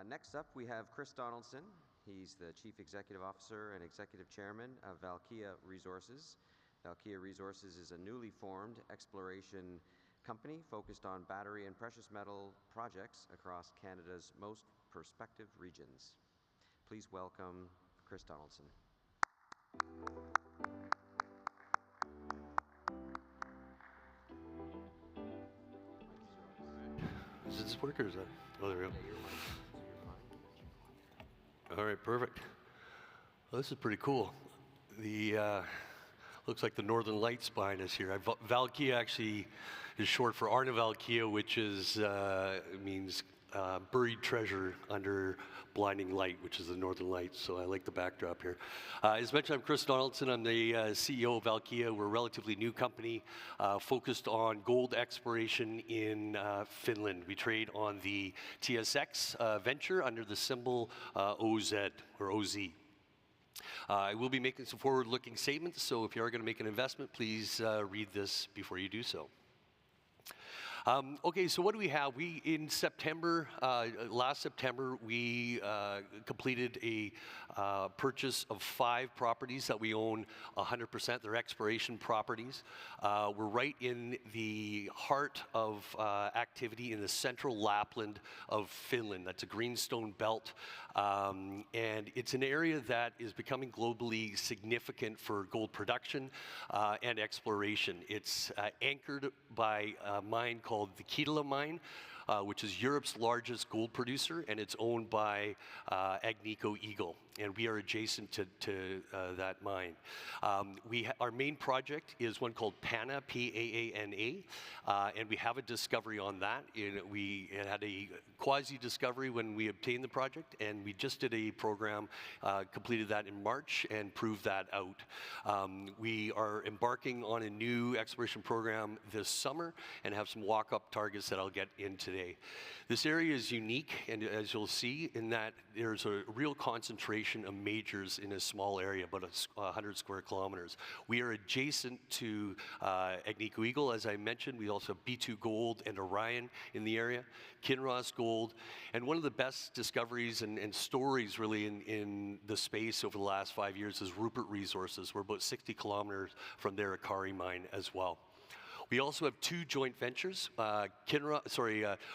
Next up, we have Chris Donaldson. He's the Chief Executive Officer and Executive Chairman of Valkea Resources. Valkea Resources is a newly formed exploration company focused on battery and precious metal projects across Canada's most prospective regions. Please welcome Chris Donaldson. Does this work or is that? Oh, there we go. All right, perfect. Well, this is pretty cool. The looks like the Northern Lights behind us here. Valkea actually is short for Arna Valkea, which is means buried treasure under blinding light, which is the Northern Lights. So I like the backdrop here. As mentioned, I'm Chris Donaldson. I'm the CEO of Valkea. We're a relatively new company focused on gold exploration in Finland. We trade on the TSX venture under the symbol OZ or OZ. I will be making some forward-looking statements, so if you are going to make an investment, please read this before you do so. Okay, so what do we have? In September, last September, we completed a purchase of 5 properties that we own 100%. They're exploration properties. We're right in the heart of activity in the Central Lapland of Finland. That's a greenstone belt, and it's an area that is becoming globally significant for gold production and exploration. It's anchored by a mine called the Kittilä mine, which is Europe's largest gold producer, and it's owned by Agnico Eagle, and we are adjacent to that mine. Our main project is one called Paana, P-A-A-N-A, and we have a discovery on that. We had a quasi-discovery when we obtained the project, and we just did a program, completed that in March, and proved that out. We are embarking on a new exploration program this summer and have some walk-up targets that I'll get in today. This area is unique, and as you'll see, in that there's a real concentration of majors in a small area, about 100 square kilometers. We are adjacent to Agnico Eagle, as I mentioned. We also have B2 Gold and Orion in the area, Kinross Gold, and one of the best discoveries and stories really in the space over the last 5 years is Rupert Resources. We're about 60 kilometers from their Akari mine as well. We also have 2 joint ventures.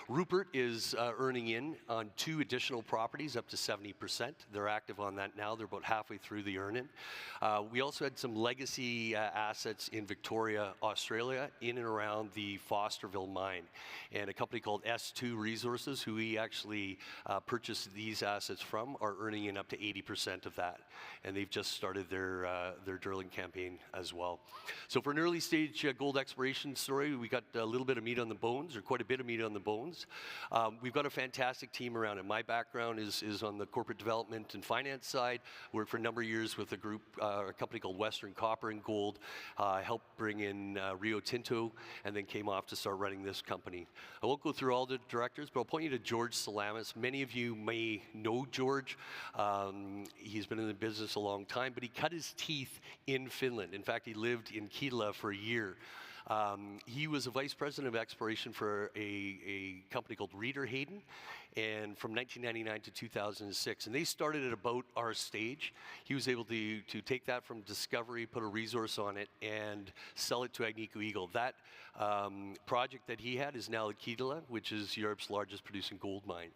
Rupert is earning in on 2 additional properties, up to 70%. They're active on that now. They're about halfway through the earn-in. We also had some legacy assets in Victoria, Australia, in and around the Fosterville mine. And a company called S2 Resources, who we actually purchased these assets from, are earning in up to 80% of that. And they've just started their drilling campaign as well. So for an early stage gold exploration story, we got a little bit of meat on the bones, or quite a bit of meat on the bones. We've got a fantastic team around it. My background is on the corporate development and finance side. Worked for a number of years with a company called Western Copper and Gold. Helped bring in Rio Tinto, and then came off to start running this company. I won't go through all the directors, but I'll point you to George Salamis. Many of you may know George. He's been in the business a long time, but he cut his teeth in Finland. In fact, he lived in Kittilä for a year. He was a vice president of exploration for a company called Reeder Hayden, and from 1999 to 2006. And they started at about our stage. He was able to take that from discovery, put a resource on it, and sell it to Agnico Eagle. That project that he had is now at Kittilä, which is Europe's largest producing gold mine.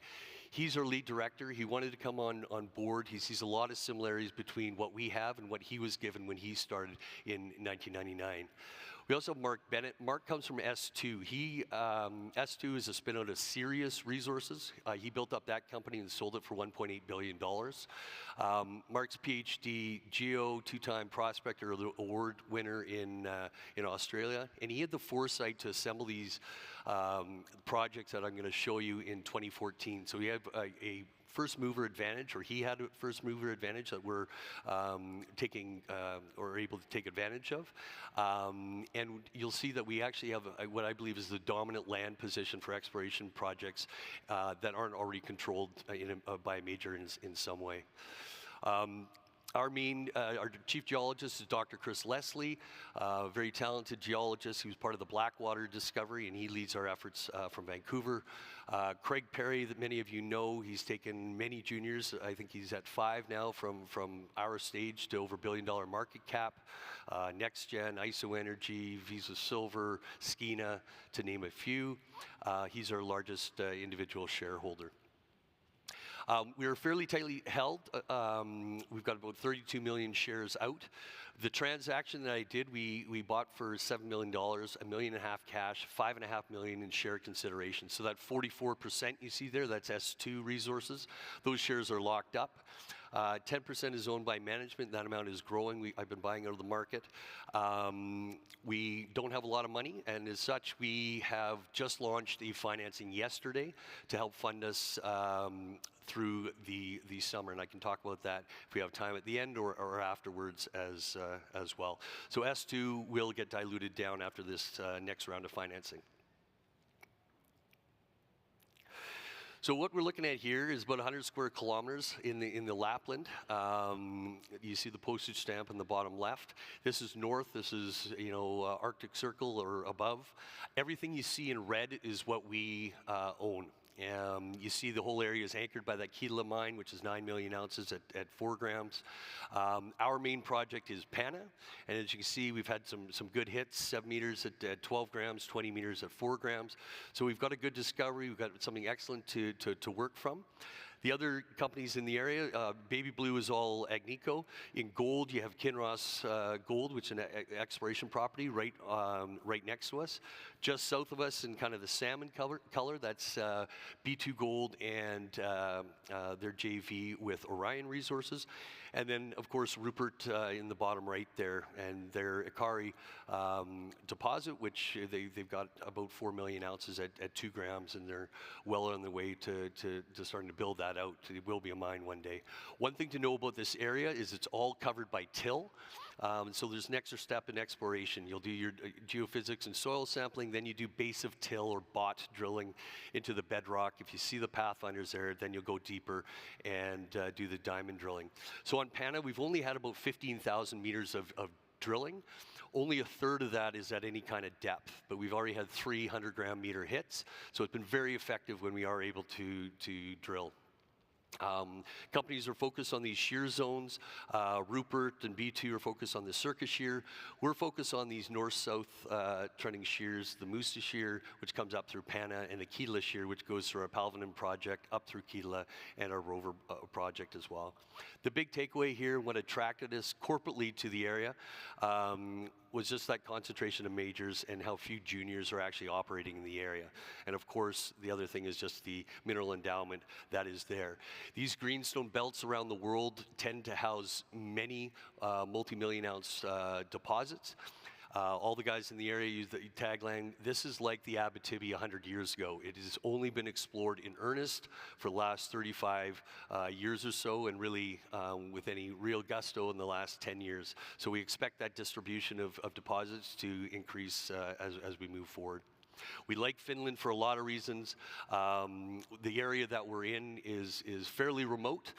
He's our lead director. He wanted to come on board. He sees a lot of similarities between what we have and what he was given when he started in 1999. We also have Mark Bennett. Mark comes from S2. S2 is a spin-out of Sirius Resources. He built up that company and sold it for $1.8 billion. Mark's PhD, Geo, 2-time prospector award winner in Australia, and he had the foresight to assemble these projects that I'm going to show you in 2014. So we have a first mover advantage, or he had a first mover advantage that we're taking or able to take advantage of. And you'll see that we actually have what I believe is the dominant land position for exploration projects that aren't already controlled by a major in some way. Our chief geologist is Dr. Chris Leslie, a very talented geologist who's part of the Blackwater discovery, and he leads our efforts from Vancouver. Craig Perry, that many of you know, he's taken many juniors. I think he's at 5 now from our stage to over $1 billion market cap. NextGen, ISO Energy, Visa Silver, Skeena, to name a few. He's our largest individual shareholder. We are fairly tightly held. We've got about 32 million shares out. The transaction that I did, we bought for $7 million, $1.5 million cash, $5.5 million in share consideration. So that 44% you see there, that's S2 Resources. Those shares are locked up. 10% is owned by management. That amount is growing. I've been buying out of the market. We don't have a lot of money, and as such, we have just launched the financing yesterday to help fund us through the summer, and I can talk about that if we have time at the end or afterwards as well. So S2 will get diluted down after this next round of financing. So what we're looking at here is about 100 square kilometers in the Lapland. You see the postage stamp in the bottom left. This is north. This is Arctic Circle or above. Everything you see in red is what we own. You see the whole area is anchored by that Kittilä mine, which is 9 million ounces at 4 grams. Our main project is Paana, and as you can see, we've had some good hits, 7 meters at 12 grams, 20 meters at 4 grams. So we've got a good discovery. We've got something excellent to work from. The other companies in the area, baby blue is all Agnico. In gold, you have Kinross Gold, which is an exploration property right next to us. Just south of us in kind of the salmon color, that's B2 Gold and their JV with Orion Resources. And then, of course, Rupert in the bottom right there, and their Ikari deposit, which they've got about 4 million ounces at 2 grams, and they're well on the way to starting to build that out. It will be a mine one day. One thing to know about this area is it's all covered by till. So there's an extra step in exploration. You'll do your geophysics and soil sampling, then you do base of till or bot drilling into the bedrock. If you see the pathfinders there, then you'll go deeper and do the diamond drilling. So on Paana, we've only had about 15,000 meters of drilling. Only a third of that is at any kind of depth, but we've already had 300-gram meter hits, so it's been very effective when we are able to drill. Companies are focused on these shear zones. Rupert and B2 are focused on the Circus shear. We're focused on these north-south trending shears, the Musta shear, which comes up through Paana, and the Kittilä shear, which goes through our Palvinen project up through Kittilä and our Rover project as well. The big takeaway here, what attracted us corporately to the area, was just that concentration of majors and how few juniors are actually operating in the area. And of course, the other thing is just the mineral endowment that is there. These greenstone belts around the world tend to house many multi-million ounce deposits. All the guys in the area use the tagline, this is like the Abitibi 100 years ago. It has only been explored in earnest for the last 35 years or so, and really with any real gusto in the last 10 years. So we expect that distribution of deposits to increase as we move forward. We like Finland for a lot of reasons. The area that we're in is fairly remote.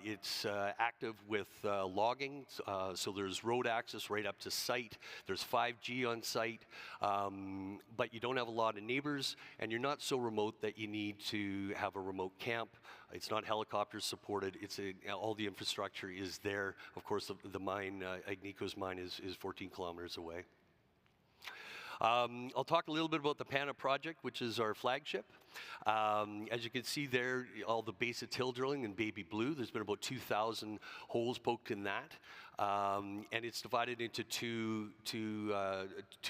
It's active with logging, so there's road access right up to site. There's 5G on site, but you don't have a lot of neighbors, and you're not so remote that you need to have a remote camp. It's not helicopter supported. All the infrastructure is there. Of course, the mine, Agnico's mine, is 14 kilometers away. I'll talk a little bit about the Paana project, which is our flagship. As you can see there, all the base of till drilling in baby blue. There's been about 2,000 holes poked in that. And it's divided into two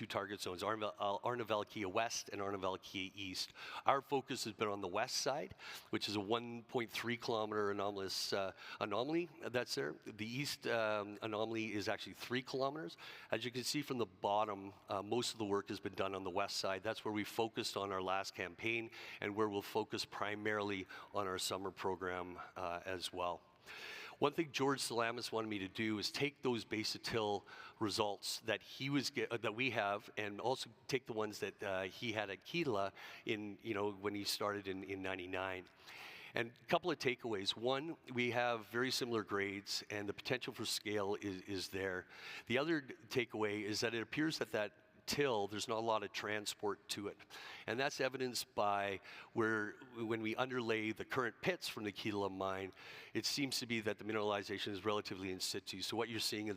target zones, Valkea West and Valkea East. Our focus has been on the west side, which is a 1.3 kilometer anomalous anomaly that's there. The east anomaly is actually 3 kilometers. As you can see from the bottom, most of the work has been done on the west side. That's where we focused on our last campaign and where we'll focus primarily on our summer program as well. One thing George Salamis wanted me to do is take those base of till results that we have, and also take the ones that he had at Kittilä when he started in '99. And a couple of takeaways. One, we have very similar grades, and the potential for scale is there. The other takeaway is that it appears that that till, there's not a lot of transport to it. And that's evidenced by when we underlay the current pits from the Kittilä mine, it seems to be that the mineralization is relatively in situ. So what you're seeing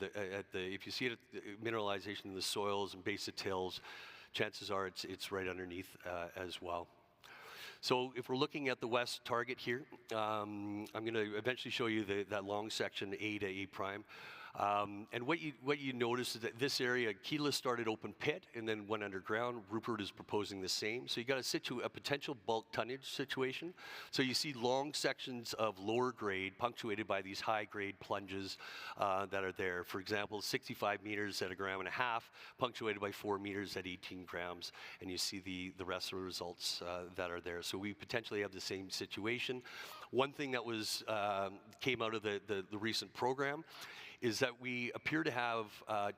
if you see it, mineralization in the soils and base of tills, chances are it's right underneath as well. So if we're looking at the west target here, I'm going to eventually show you that long section A to A prime. And what you notice is that this area, Kittilä started open pit and then went underground. Rupert is proposing the same. So you got a potential bulk tonnage situation. So you see long sections of lower grade punctuated by these high grade plunges that are there. For example, 65 meters at 1.5 grams, punctuated by 4 meters at 18 grams. And you see the rest of the results that are there. So we potentially have the same situation. One thing that came out of the recent program is that we appear to have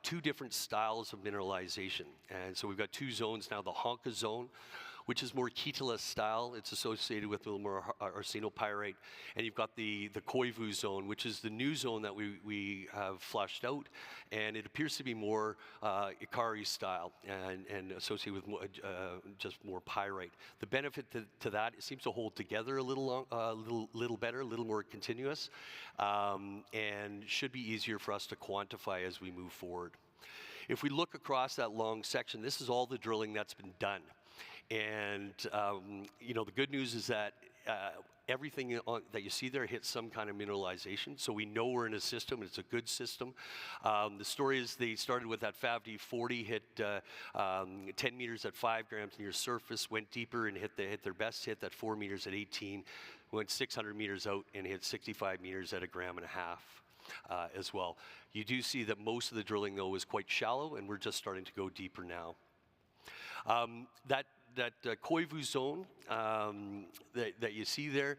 two different styles of mineralization. And so we've got two zones now, the Honka zone, which is more Kittilä style. It's associated with a little more arsenopyrite. And you've got the Koivu zone, which is the new zone that we have flushed out. And it appears to be more Ikari style and associated with just more pyrite. The benefit to that, it seems to hold together a little better, a little more continuous, and should be easier for us to quantify as we move forward. If we look across that long section, this is all the drilling that's been done. And the good news is that everything that you see there hits some kind of mineralization. So we know we're in a system, and it's a good system. The story is they started with that FAVD 40, hit 10 meters at 5 grams near surface, went deeper and hit their best hit at 4 meters at 18, went 600 meters out and hit 65 meters at 1.5 grams as well. You do see that most of the drilling, though, is quite shallow, and we're just starting to go deeper now. That Koivu zone that you see there,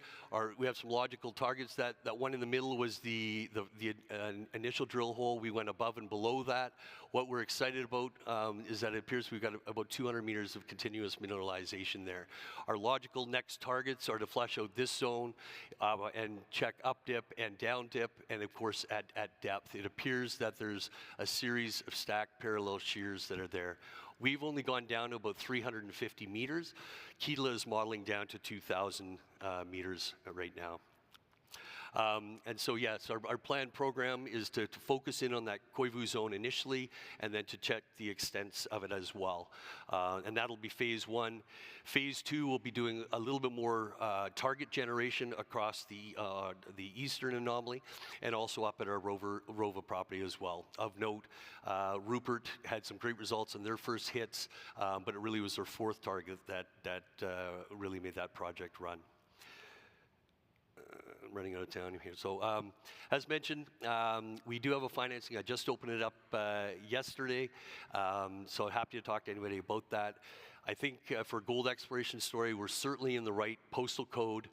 we have some logical targets. That one in the middle was the initial drill hole. We went above and below that. What we're excited about is that it appears we've got about 200 meters of continuous mineralization there. Our logical next targets are to flush out this zone and check up dip and down dip, and of course at depth. It appears that there's a series of stacked parallel shears that are there. We've only gone down to about 350 meters. Kittilä is modeling down to 2,000 meters right now. And so, yes, our planned program is to focus in on that Koivu zone initially, and then to check the extents of it as well. And that'll be phase 1. Phase 2 will be doing a little bit more target generation across the eastern anomaly, and also up at our Rova property as well. Of note, Rupert had some great results in their first hits, but it really was their fourth target that really made that project run. Running out of time here. So as mentioned, we do have a financing. I just opened it up yesterday, so happy to talk to anybody about that. I think for gold exploration story, we're certainly in the right postal code.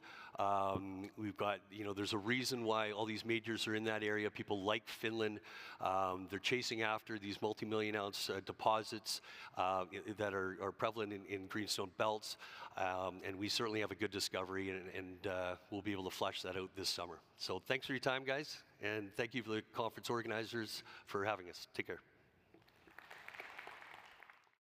We've got, there's a reason why all these majors are in that area. People like Finland. They're chasing after these multi-million ounce deposits that are prevalent in greenstone belts. And we certainly have a good discovery, and we'll be able to flesh that out this summer. So thanks for your time, guys. And thank you for the conference organizers for having us. Take care.